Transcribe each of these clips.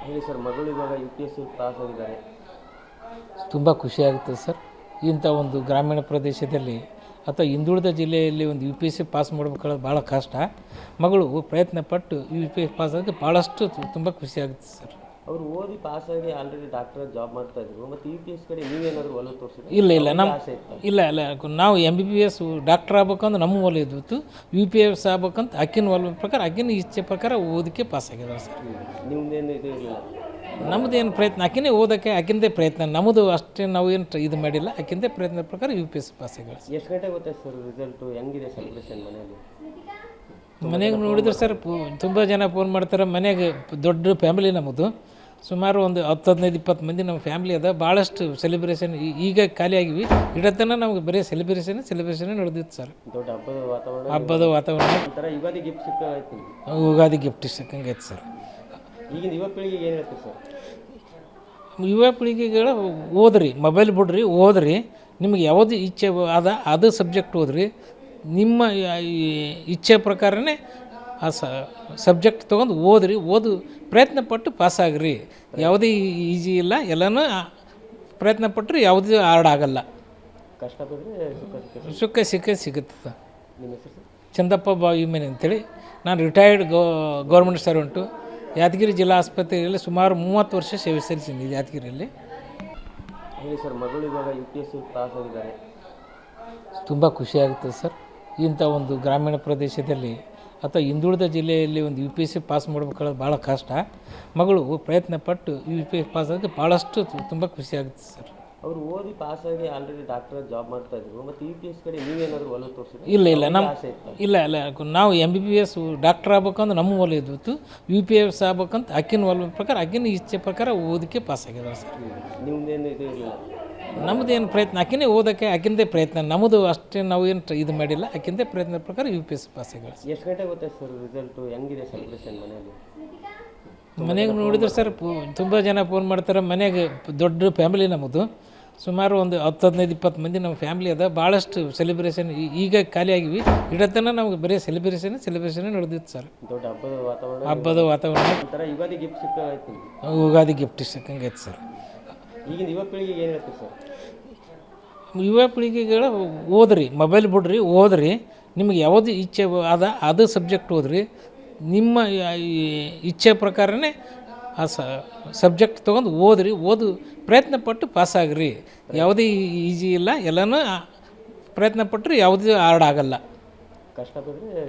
ಹೇಳಿ ಸರ್, ಮಗಳು ಇವಾಗ U P S C pass ಆಗಿದ್ದಾರೆ. ತುಂಬ ಖುಷಿಯಾಗುತ್ತದೆ ಸರ್. ಇಂಥ ಒಂದು ಗ್ರಾಮೀಣ ಪ್ರದೇಶದಲ್ಲಿ ಅಥವಾ ಹಿಂದುಳಿದ ಜಿಲ್ಲೆಯಲ್ಲಿ ಒಂದು U P S C pass ಮಾಡ್ಬೇಕಾದ್ರೆ ಭಾಳ ಕಷ್ಟ. ಮಗಳು ಪ್ರಯತ್ನಪಟ್ಟು ಯು ಪಿ ಎಸ್ ಪಾಸ್ ಆಗಿ ಭಾಳಷ್ಟು ತುಂಬ ಖುಷಿಯಾಗುತ್ತೆ ಸರ್. ಅವರು ಓದಿ ಪಾಸಾಗಿ ಆಲ್ರೆಡಿ ಡಾಕ್ಟರ್ ಜಾಬ್ ಮಾಡ್ತಾ ಇದ್ರು, ಮತ್ತು ಯು ಪಿ ಎಸ್ ಕಡೆ ನೀವೇನಾದರೂ ಒಲವು ತೋರಿಸಿದ್ರೆ? ಇಲ್ಲ ನಮ್ಮ ಆಸೆ ಇತ್ತು. ಇಲ್ಲ ನಾವು MBBS ಡಾಕ್ಟರ್ ಆಗ್ಬೇಕಂದ್ರೆ ನಮ್ಮ ಒಲೆ ಇದ್ದಿತ್ತು. ಯು ಪಿ ಎಸ್ ಆಗ್ಬೇಕಂತ ಆಕಿನ ಒಲ ಪ್ರಕಾರ ಆಕಿನ ಇಚ್ಛೆ ಪ್ರಕಾರ ಓದಕ್ಕೆ ಪಾಸ್ ಆಗಿದ್ದಾವೆ ಸರ್. ನಿಮ್ದೇನು ಇದು ಇರಲಿಲ್ಲ? ನಮ್ಮದೇನು ಪ್ರಯತ್ನ, ಆಕಿನೇ ಓದೋಕ್ಕೆ ಆಕಿಂದೇ ಪ್ರಯತ್ನ, ನಮ್ಮದು ಅಷ್ಟೇ ನಾವು ಏನು ಇದು ಮಾಡಿಲ್ಲ. ಆಕಿಂದೇ ಪ್ರಯತ್ನ ಪ್ರಕಾರ ಯು ಪಿ ಎಸ್ ಪಾಸ್ ಆಗಿಲ್ಲ. ಎಷ್ಟು ಗಂಟೆಗೆ ಗೊತ್ತಾಯ್ತು ಸರ್ ರಿಸಲ್ಟು? ಹೆಂಗಿದೆ ಸೆಲೆಬ್ರೇಷನ್ ಮನೆಯಲ್ಲಿ? ಮನೆಗೆ ನೋಡಿದ್ರೆ ಸರ್ ತುಂಬ ಜನ ಫೋನ್ ಮಾಡ್ತಾರೆ. ಮನೆಗೆ ದೊಡ್ಡ ಫ್ಯಾಮಿಲಿ ನಮ್ಮದು, ಸುಮಾರು ಒಂದು 10-15-20 ಮಂದಿ ನಮ್ಮ ಫ್ಯಾಮಿಲಿ ಅದ. ಭಾಳಷ್ಟು ಸೆಲೆಬ್ರೇಷನ್ ಈಗ ಖಾಲಿ ಆಗಿವಿ. ಇಡತನ ನಮ್ಗೆ ಬರೀ ಸೆಲೆಬ್ರೇಷನ್ ನಡೆದಿತ್ತು ಸರ್. ದೊಡ್ಡ ಹಬ್ಬದ ವಾತಾವರಣ. ಒಂಥರ ಯುಗಾದಿ ಗಿಫ್ಟ್ ಸಿಕ್ಕಾಯ್ತು. ಯುಗಾದಿ ಗಿಫ್ಟ್ ಸಿಕ್ಕಂಗೈತೆ ಸರ್. ಈಗಿನ ಯುವ ಪೀಳಿಗೆಗೆ ಏನು ಹೇಳ್ತೀವಿ ಸರ್? ಯುವ ಪೀಳಿಗೆಗಳು ಓದ್ರಿ, ಮೊಬೈಲ್ ಬಿಡ್ರಿ, ಓದ್ರಿ. ನಿಮ್ಗೆ ಯಾವುದು ಇಚ್ಛೆ ಅದು ಸಬ್ಜೆಕ್ಟ್ ಓದ್ರಿ. ನಿಮ್ಮ ಇಚ್ಛೆ ಪ್ರಕಾರನೇ ಆ ಸಬ್ಜೆಕ್ಟ್ ತೊಗೊಂಡು ಓದ್ರಿ. ಪ್ರಯತ್ನಪಟ್ಟು ಪಾಸಾಗ್ರಿ. ಯಾವುದೇ ಈಜಿ ಇಲ್ಲ, ಎಲ್ಲನೂ ಪ್ರಯತ್ನಪಟ್ಟರೆ ಯಾವುದೂ ಹಾರ್ಡ್ ಆಗಲ್ಲ. ಕಷ್ಟಪಟ್ಟರೆ ಸುಖ ಸಿಗುತ್ತದೆ. ನಿಮ್ಮ ಹೆಸರು ಸರ್? ಚಂದಪ್ಪ ಬಾವಿಮೇನೆ ಅಂತೇಳಿ. ನಾನು ರಿಟೈರ್ಡ್ ಗೌರ್ಮೆಂಟ್ ಸರ್ವೆಂಟು. ಯಾದಗಿರಿ ಜಿಲ್ಲಾ ಆಸ್ಪತ್ರೆಯಲ್ಲಿ ಸುಮಾರು 30 ವರ್ಷ ಸೇವೆ ಸಲ್ಲಿಸಿದ್ದೀನಿ ಯಾದಗಿರಿಯಲ್ಲಿ. ಹೇಳಿ ಸರ್, ಮಗಳು ಇವಾಗ U P S C pass ಆಗಿದ್ದಾರೆ. ತುಂಬ ಖುಷಿಯಾಗುತ್ತದೆ ಸರ್. ಇಂಥ ಒಂದು ಗ್ರಾಮೀಣ ಪ್ರದೇಶದಲ್ಲಿ ಅಥವಾ ಹಿಂದುಳಿದ ಜಿಲ್ಲೆಯಲ್ಲಿ ಒಂದು U P S C pass ಮಾಡ್ಬೇಕಾದ್ರೆ ಭಾಳ ಕಷ್ಟ. ಮಗಳು ಪ್ರಯತ್ನಪಟ್ಟು ಯು ಪಿ ಎಸ್ ಪಾಸ್ ಆಗಿ ಭಾಳಷ್ಟು ತುಂಬ ಖುಷಿಯಾಗುತ್ತೆ ಸರ್. ಅವರು ಓದಿ ಪಾಸಾಗಿ ಆಲ್ರೆಡಿ ಡಾಕ್ಟರ್ ಜಾಬ್ ಮಾಡ್ತಾ ಇದ್ರು, ಮತ್ತು ಯು ಪಿ ಎಸ್ ಕಡೆ ನೀವೇನಾದರೂ ಒಲವು ತೋರಿಸಿದ್ರೆ? ಇಲ್ಲ ನಾವು MBBS ಡಾಕ್ಟರ್ ಆಗ್ಬೇಕಂದ್ರೆ ನಮ್ಮ ಒಲೆ ಇದ್ದಿತ್ತು. ಯು ಪಿ ಎಸ್ ಆಗ್ಬೇಕಂತ ಆಕಿನ ಒಲ ಪ್ರಕಾರ ಆಕಿನ ಇಚ್ಛೆ ಪ್ರಕಾರ ಓದಕ್ಕೆ ಪಾಸ್ ಆಗಿದ್ದಾವೆ ಸರ್. ನಿಮ್ದೇನು ಇದು ಇರಲಿಲ್ಲ? ನಮ್ಮದೇನು ಪ್ರಯತ್ನ, ಆಕಿನೇ ಓದೋಕ್ಕೆ ಆಕಿಂದೇ ಪ್ರಯತ್ನ, ನಮ್ಮದು ಅಷ್ಟೇ ನಾವು ಏನು ಇದು ಮಾಡಿಲ್ಲ. ಆಕಿಂದೇ ಪ್ರಯತ್ನ ಪ್ರಕಾರ ಯು ಪಿ ಎಸ್ ಪಾಸ್ ಆಗಿಲ್ಲ. ಎಷ್ಟು ಗಂಟೆಗೆ ಗೊತ್ತಾಯ್ತು ಸರ್ ರಿಸಲ್ಟು? ಹೆಂಗಿದೆ ಸೆಲೆಬ್ರೇಷನ್ ಮನೆಯಲ್ಲಿ? ಮನೆಗೆ ನೋಡಿದ್ರೆ ಸರ್ ತುಂಬ ಜನ ಫೋನ್ ಮಾಡ್ತಾರೆ. ಮನೆಗೆ ದೊಡ್ಡ ಫ್ಯಾಮಿಲಿ ನಮ್ಮದು, ಸುಮಾರು ಒಂದು 10-15-20 ಮಂದಿ ನಮ್ಮ ಫ್ಯಾಮಿಲಿ ಅದ. ಭಾಳಷ್ಟು ಸೆಲೆಬ್ರೇಷನ್ ಈಗ ಖಾಲಿ ಆಗಿವಿ. ಇಡತನ ನಮ್ಗೆ ಬರೀ ಸೆಲೆಬ್ರೇಷನ್ ನಡೆದಿತ್ತು ಸರ್. ದೊಡ್ಡ ಹಬ್ಬದ ವಾತಾವರಣ. ಒಂಥರ ಯುಗಾದಿ ಗಿಫ್ಟ್ ಸಿಕ್ಕಾಯ್ತು. ಯುಗಾದಿ ಗಿಫ್ಟ್ ಸಿಕ್ಕಂಗೈತೆ ಸರ್. ಈಗಿನ ಯುವ ಪೀಳಿಗೆಗೆ ಏನು ಹೇಳ್ತೀವಿ ಸರ್? ಯುವ ಪೀಳಿಗೆಗಳು ಓದ್ರಿ, ಮೊಬೈಲ್ ಬಿಡ್ರಿ, ಓದ್ರಿ. ನಿಮ್ಗೆ ಯಾವುದು ಇಚ್ಛೆ ಅದು ಸಬ್ಜೆಕ್ಟ್ ಓದ್ರಿ. ನಿಮ್ಮ ಇಚ್ಛೆ ಪ್ರಕಾರನೇ ಆ ಸಬ್ಜೆಕ್ಟ್ ತೊಗೊಂಡು ಓದ್ರಿ. ಪ್ರಯತ್ನಪಟ್ಟು ಪಾಸಾಗ್ರಿ. ಯಾವುದೇ ಈಜಿ ಇಲ್ಲ, ಎಲ್ಲನೂ ಪ್ರಯತ್ನಪಟ್ಟರೆ ಯಾವುದೂ ಹಾರ್ಡ್ ಆಗಲ್ಲ. ಕಷ್ಟಪಟ್ಟರೆ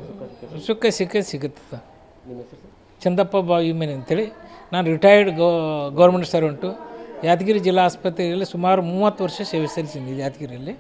ಸುಖ ಸಿಗುತ್ತದೆ. ನಿಮ್ಮ ಹೆಸರು ಸರ್? ಚಂದಪ್ಪ ಬಾವಿಮೇನೆ ಅಂತೇಳಿ. ನಾನು ರಿಟೈರ್ಡ್ ಗೌರ್ಮೆಂಟ್ ಸರ್ವೆಂಟು. ಯಾದಗಿರಿ ಜಿಲ್ಲಾ ಆಸ್ಪತ್ರೆಯಲ್ಲಿ ಸುಮಾರು 30 ವರ್ಷ ಸೇವೆ ಸಲ್ಲಿಸಿದ್ದೀನಿ ಯಾದಗಿರಿಯಲ್ಲಿ.